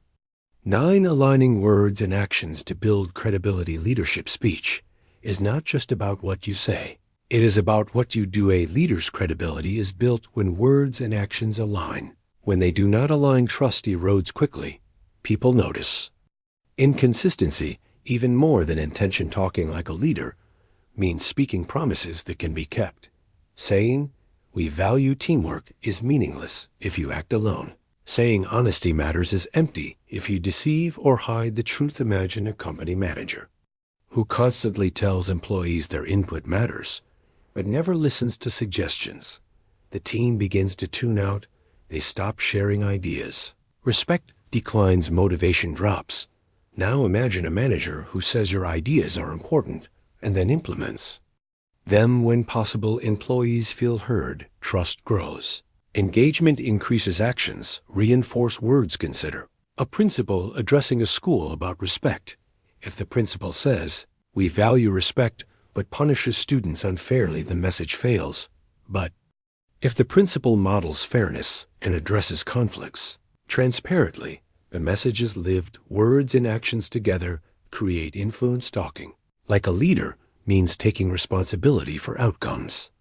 9: Aligning words and actions to build credibility. Leadership speech is not just about what you say. It is about what you do. A leader's credibility is built when words and actions align. When they do not align, trust erodes quickly. People notice inconsistency even more than intention. Talking like a leader means speaking promises that can be kept. Saying, "We value teamwork," is meaningless if you act alone. Saying honesty matters is empty if you deceive or hide the truth. Imagine a company manager who constantly tells employees their input matters, but never listens to suggestions. The team begins to tune out. They stop sharing ideas. Respect declines, motivation drops. Now imagine a manager who says your ideas are important and then implements them when possible. Employees feel heard. Trust grows. Engagement increases. Actions reinforce words. Consider A principal addressing a school about respect. If the principal says, "We value respect," but punishes students unfairly, the message fails. But if the principal models fairness and addresses conflicts transparently, the message is lived. Words and actions together create influence. Talking like a leader means taking responsibility for outcomes.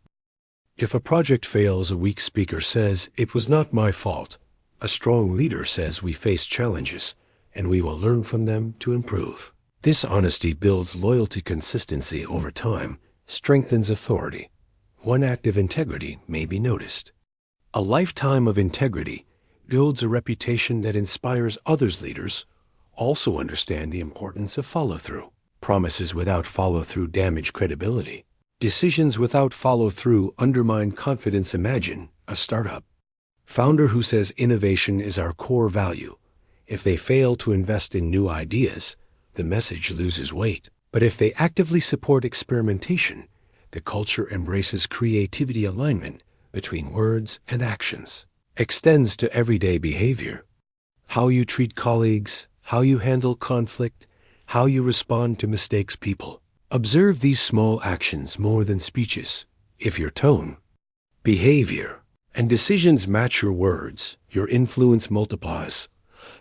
If a project fails, a weak speaker says, "It was not my fault." A strong leader says, "We face challenges, and we will learn from them to improve." This honesty builds loyalty. Consistency over time strengthens authority. One act of integrity may be noticed. A lifetime of integrity builds a reputation that inspires others. Leaders also understand the importance of follow-through. Promises without follow-through damage credibility. Decisions without follow-through undermine confidence. Imagine a startup founder who says innovation is our core value. If they fail to invest in new ideas, the message loses weight. But if they actively support experimentation, the culture embraces creativity. Alignment between words and actions extends to everyday behavior. How you treat colleagues, how you handle conflict, how you respond to mistakes. People observe these small actions more than speeches. If your tone, behavior, and decisions match your words, your influence multiplies.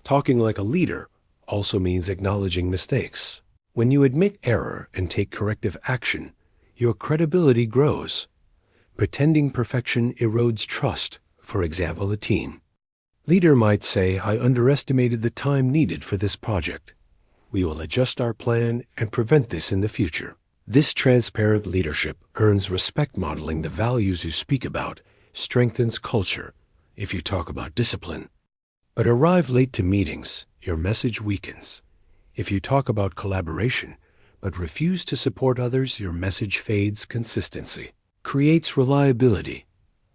Talking like a leader also means acknowledging mistakes. When you admit error and take corrective action, your credibility grows. Pretending perfection erodes trust. For example, a team leader might say, "I underestimated the time needed for this project. We will adjust our plan and prevent this in the future." This transparent leadership earns respect. Modeling the values you speak about strengthens culture. If you talk about discipline, but arrive late to meetings, your message weakens. If you talk about collaboration, but refuse to support others, your message fades. Consistency creates reliability.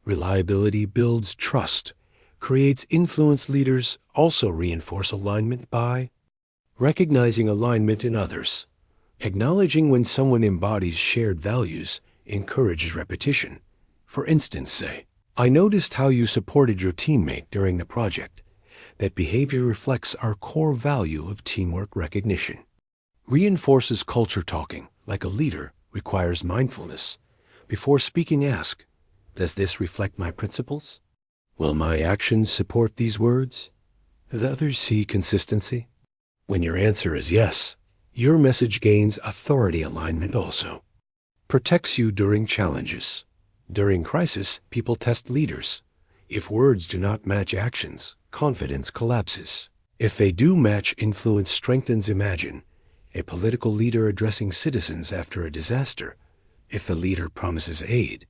Reliability builds trust, creates influence. Leaders also reinforce alignment by recognizing alignment in others. Acknowledging when someone embodies shared values encourages repetition. For instance, say, "I noticed how you supported your teammate during the project." That behavior reflects our core value of teamwork. Recognition reinforces culture. Talking like a leader requires mindfulness. Before speaking, ask, "Does this reflect my principles? Will my actions support these words? Does others see consistency?" When your answer is yes, your message gains authority. Alignment also protects you during challenges. During crisis, people test leaders. If words do not match actions, confidence collapses. If they do match, influence strengthens. Imagine a political leader addressing citizens after a disaster. If the leader promises aid,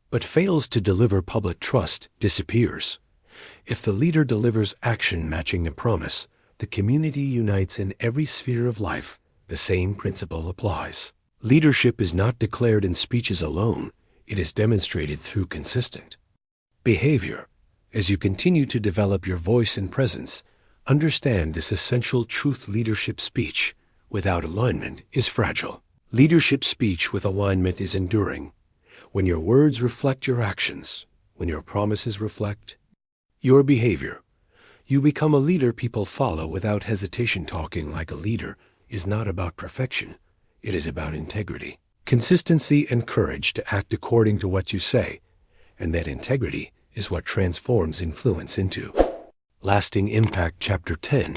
but fails to deliver, public trust disappears. If the leader delivers action matching the promise, the community unites. In every sphere of life, the same principle applies. Leadership is not declared in speeches alone. It is demonstrated through consistent behavior. As you continue to develop your voice and presence, understand this essential truth: leadership speech without alignment is fragile. Leadership speech with alignment is enduring. When your words reflect your actions, when your promises reflect your behavior, you become a leader people follow without hesitation. Talking like a leader is not about perfection. It is about integrity, consistency, and courage to act according to what you say. And that integrity is what transforms influence into lasting impact. Chapter 10.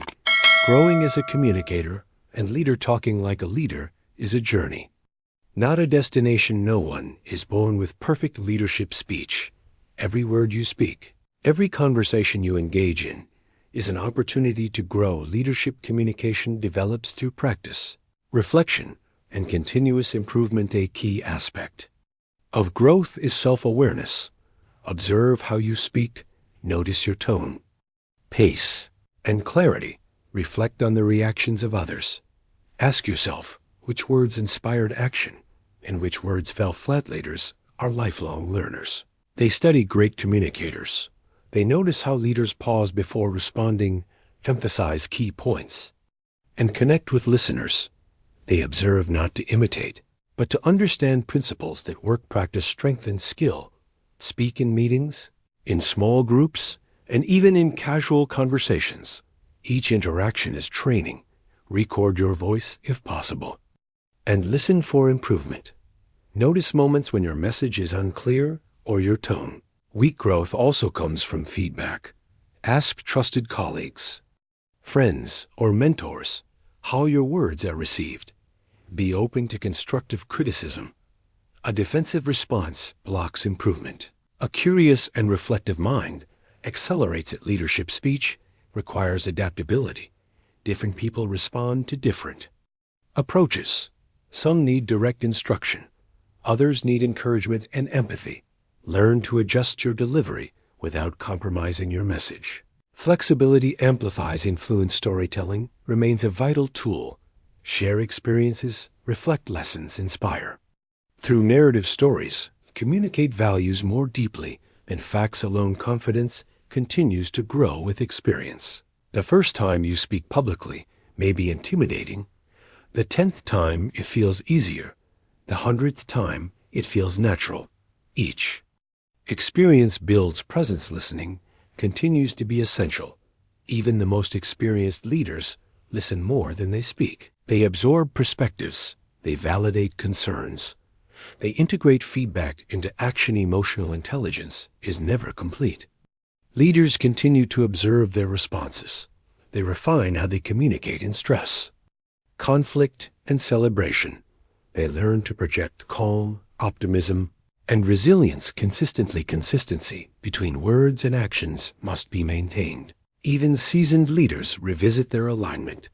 Growing as a communicator and leader. Talking like a leader is a journey, not a destination. No one is born with perfect leadership speech. Every word you speak, every conversation you engage in, is an opportunity to grow. Leadership communication develops through practice, reflection, and continuous improvement. A key aspect of growth is self-awareness. Observe how you speak, notice your tone, pace, and clarity. Reflect on the reactions of others. Ask yourself, which words inspired action and which words fell flat? Leaders are lifelong learners. They study great communicators. They notice how leaders pause before responding, emphasize key points, and connect with listeners. They observe not to imitate, but to understand principles that work. Practice strengthens skill. Speak in meetings, in small groups, and even in casual conversations. Each interaction is training. Record your voice if possible. And listen for improvement. Notice moments when your message is unclear or your tone. Weak growth also comes from feedback. Ask trusted colleagues, friends, or mentors how your words are received. Be open to constructive criticism. A defensive response blocks improvement. A curious and reflective mind accelerates at leadership. Speech requires adaptability. Different people respond to different approaches. Some need direct instruction. Others need encouragement and empathy. Learn to adjust your delivery without compromising your message. Flexibility amplifies influence. Storytelling remains a vital tool. Share experiences, reflect lessons, inspire. Through narrative stories, communicate values more deeply than facts alone. Confidence continues to grow with experience. The first time you speak publicly may be intimidating. The 10th time it feels easier. The 100th time it feels natural. Each experience builds presence. Listening continues to be essential. Even the most experienced leaders listen more than they speak. They absorb perspectives. They validate concerns. They integrate feedback into action. Emotional intelligence is never complete. Leaders continue to observe their responses. They refine how they communicate in stress, conflict, and celebration. They learn to project calm, optimism, and resilience consistently. Consistency between words and actions must be maintained. Even seasoned leaders revisit their alignment.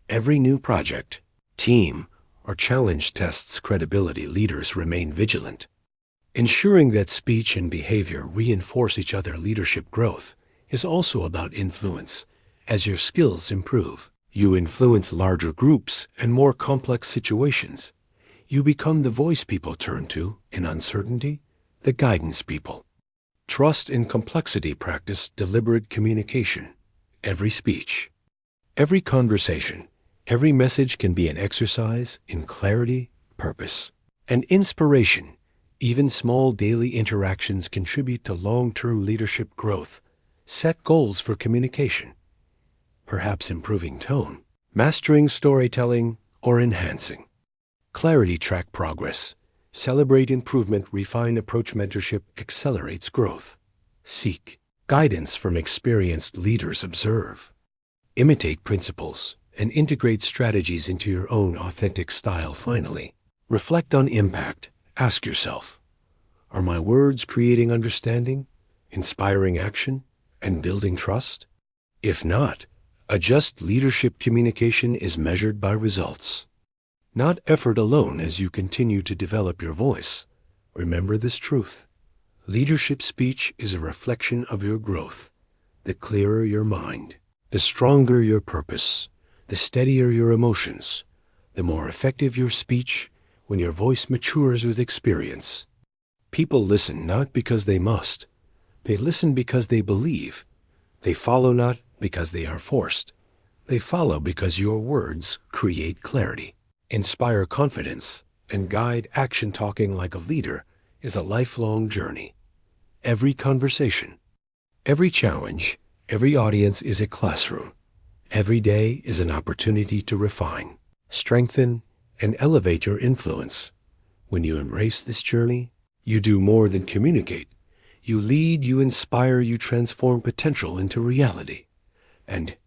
Every new project, team, or challenge tests credibility. Leaders remain vigilant, ensuring that speech and behavior reinforce each other. Leadership growth is also about influence. As your skills improve, you influence larger groups and more complex situations. You become the voice people turn to in uncertainty, the guidance people. Trust in complexity. Practice deliberate communication. Every speech, every conversation, every message can be an exercise in clarity, purpose, and inspiration. Even small daily interactions contribute to long-term leadership growth. Set goals for communication, perhaps improving tone, mastering storytelling, or enhancing clarity. Track progress. Celebrate improvement. Refine approach. Mentorship accelerates growth. Seek guidance from experienced leaders. Observe, imitate principles, and integrate strategies into your own authentic style. Finally, reflect on impact. Ask yourself, are my words creating understanding, inspiring action, and building trust? If not, adjust. Leadership communication is measured by results, not effort alone. As you continue to develop your voice, remember this truth. Leadership speech is a reflection of your growth. The clearer your mind, the stronger your purpose, the steadier your emotions, the more effective your speech. When your voice matures with experience, people listen not because they must. They listen because they believe. They follow not because they are forced. They follow because your words create clarity, inspire confidence, and guide action. Talking like a leader is a lifelong journey. Every conversation, every challenge, every audience is a classroom. Every day is an opportunity to refine, strengthen, and elevate your influence. When you embrace this journey, you do more than communicate. You lead, you inspire, you transform potential into reality. And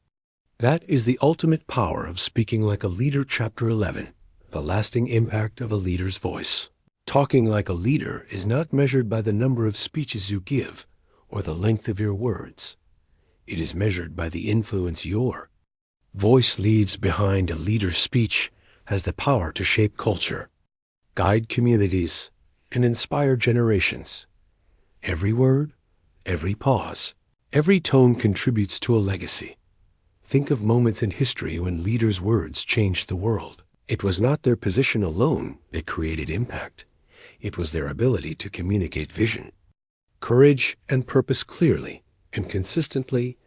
that is the ultimate power of speaking like a leader. Chapter 11, the lasting impact of a leader's voice. Talking like a leader is not measured by the number of speeches you give or the length of your words. It is measured by the influence your voice leaves behind. A leader's speech has the power to shape culture, guide communities, and inspire generations. Every word, every pause, every tone contributes to a legacy. Think of moments in history when leaders' words changed the world. It was not their position alone that created impact. It was their ability to communicate vision, courage, and purpose clearly and consistently.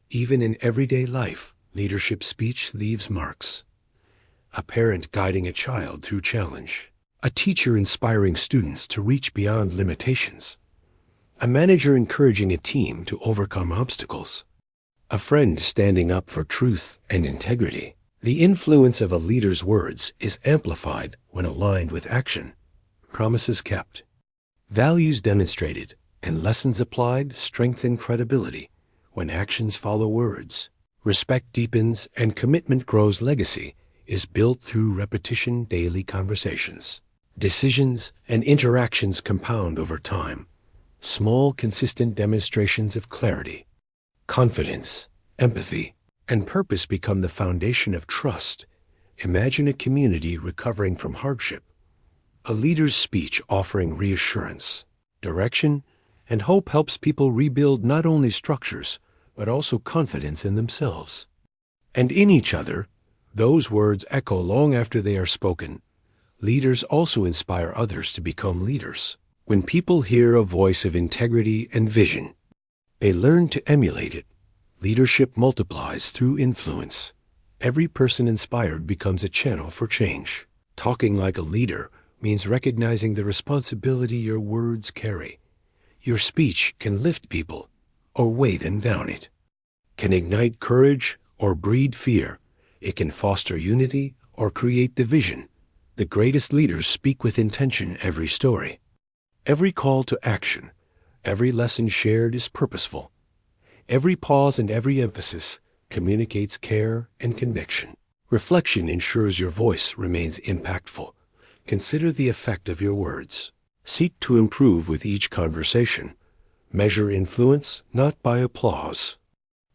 Even in everyday life, leadership speech leaves marks. A parent guiding a child through challenge, a teacher inspiring students to reach beyond limitations, a manager encouraging a team to overcome obstacles. a friend standing up for truth and integrity. The influence of a leader's words is amplified when aligned with action. Promises kept, values demonstrated, and lessons applied strengthen credibility when actions follow words. Respect deepens and commitment grows. Legacy is built through repetition. Daily conversations, decisions, and interactions compound over time. Small, consistent demonstrations of clarity, confidence, empathy, and purpose become the foundation of trust. Imagine a community recovering from hardship. A leader's speech offering reassurance, direction, and hope helps people rebuild not only structures, but also confidence in themselves and in each other. Those words echo long after they are spoken. Leaders also inspire others to become leaders. When people hear a voice of integrity and vision, they learn to emulate it. Leadership multiplies through influence. Every person inspired becomes a channel for change. Talking like a leader means recognizing the responsibility your words carry. Your speech can lift people or weigh them down. It can ignite courage or breed fear. It can foster unity or create division. The greatest leaders speak with intention. Every story, every call to action, every lesson shared is purposeful. Every pause and every emphasis communicates care and conviction. Reflection ensures your voice remains impactful. Consider the effect of your words. Seek to improve with each conversation. Measure influence not by applause,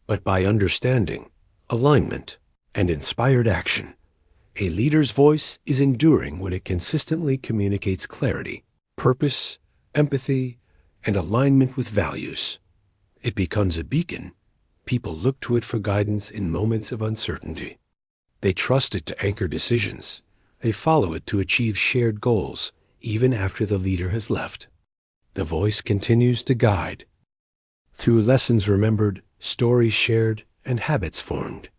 but by understanding, alignment, and inspired action. A leader's voice is enduring when it consistently communicates clarity, purpose, empathy, and alignment with values. It becomes a beacon. People look to it for guidance in moments of uncertainty. They trust it to anchor decisions. They follow it to achieve shared goals, even after the leader has left. The voice continues to guide. Through lessons remembered, stories shared, and habits formed,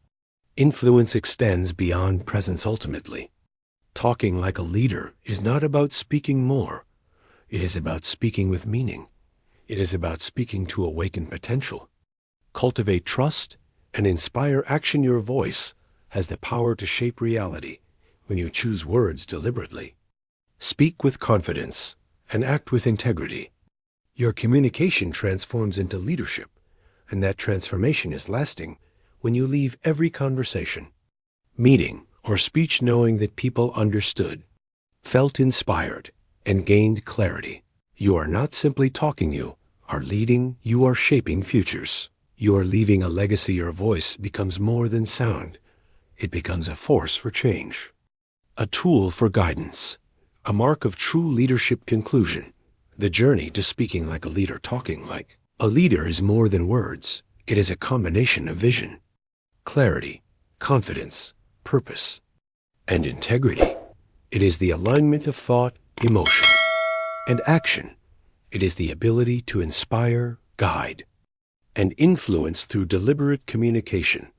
influence extends beyond presence. Ultimately, talking like a leader is not about speaking more. It is about speaking with meaning. It is about speaking to awaken potential, cultivate trust, and inspire action. Your voice has the power to shape reality when you choose words deliberately. Speak with confidence and act with integrity. Your communication transforms into leadership, and that transformation is lasting when you leave every conversation, meeting, or speech knowing that people understood, felt inspired, and gained clarity. You are not simply talking, you are leading, you are shaping futures. You are leaving a legacy. Your voice becomes more than sound. It becomes a force for change, a tool for guidance, a mark of true leadership. Conclusion: the journey to speaking like a leader. Talking like a leader is more than words. It is a combination of vision, clarity, confidence, purpose, and integrity. It is the alignment of thought, emotion, and action. It is the ability to inspire, guide, and influence through deliberate communication.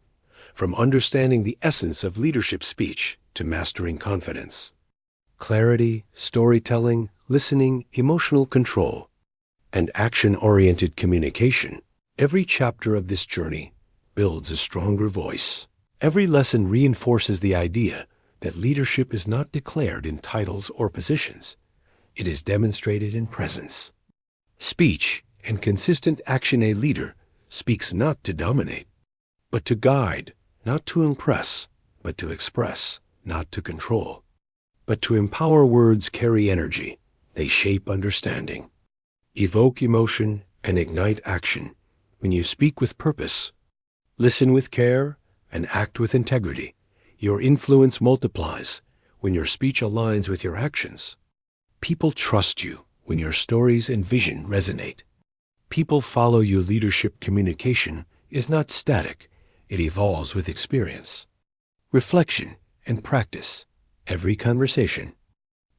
From understanding the essence of leadership speech to mastering confidence, clarity, storytelling, listening, emotional control, and action-oriented communication, every chapter of this journey builds a stronger voice. Every lesson reinforces the idea that leadership is not declared in titles or positions. It is demonstrated in presence, speech, and consistent action. A leader speaks not to dominate, but to guide, not to impress, but to express, not to control, but to empower. Words carry energy. They shape understanding, evoke emotion, and ignite action. When you speak with purpose, listen with care, and act with integrity, your influence multiplies. When your speech aligns with your actions, people trust you. When your stories and vision resonate, people follow you. Leadership communication is not static. It evolves with experience, reflection, and practice. Every conversation,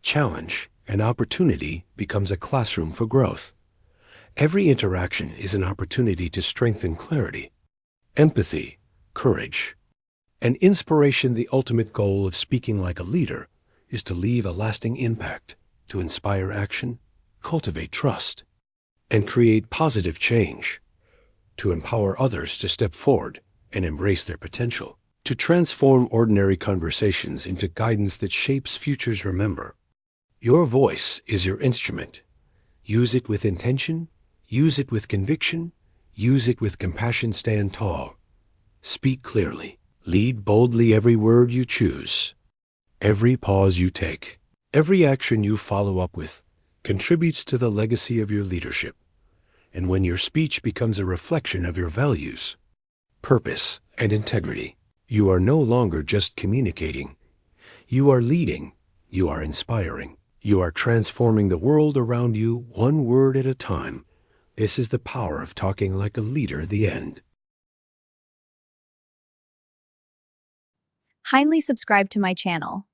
challenge, and opportunity becomes a classroom for growth. Every interaction is an opportunity to strengthen clarity, empathy, courage, and inspiration. The ultimate goal of speaking like a leader is to leave a lasting impact, to inspire action, cultivate trust, and create positive change. to empower others to step forward and embrace their potential, to transform ordinary conversations into guidance that shapes futures. Remember, your voice is your instrument. Use it with intention, use it with conviction, use it with compassion. Stand tall, speak clearly, lead boldly. Every word you choose, every pause you take, every action you follow up with contributes to the legacy of your leadership. And when your speech becomes a reflection of your values, purpose, and integrity, you are no longer just communicating. You are leading, you are inspiring, you are transforming the world around you one word at a time. This is the power of talking like a leader. The end. Kindly subscribe to my channel.